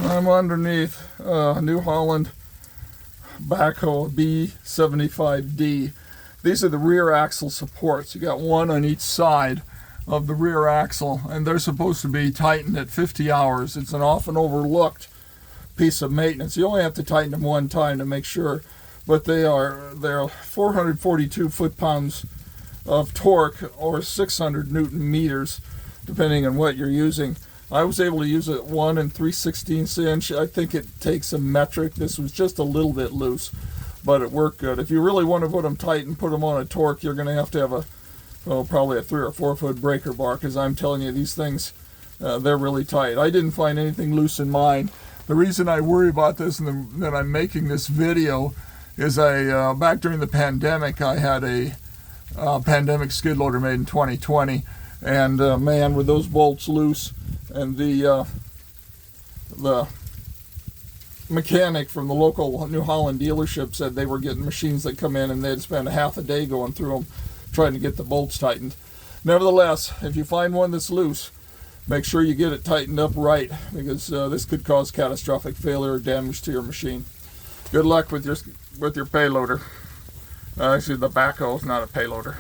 I'm underneath New Holland backhoe B75D. These are the rear axle supports. You got one on each side of the rear axle, and they're supposed to be tightened at 50 hours. It's an often overlooked piece of maintenance. You only have to tighten them one time to make sure, but they're 442 foot-pounds of torque or 600 Newton meters, depending on what you're using. I was able to use it 1 3/16 inch. I think it takes a metric. This was just a little bit loose, but it worked good. If you really want to put them tight and put them on a torque, you're going to have a, well, probably a 3 or 4 foot breaker bar, because I'm telling you, these things, they're really tight. I didn't find anything loose in mine. The reason I worry about this and that I'm making this video is back during the pandemic, I had a pandemic skid loader made in 2020, and man, were those bolts loose. And the mechanic from the local New Holland dealership said they were getting machines that come in and they'd spend a half a day going through them trying to get the bolts tightened. Nevertheless, if you find one that's loose, make sure you get it tightened up right, because this could cause catastrophic failure or damage to your machine. Good luck with your payloader. Actually, the backhoe is not a payloader.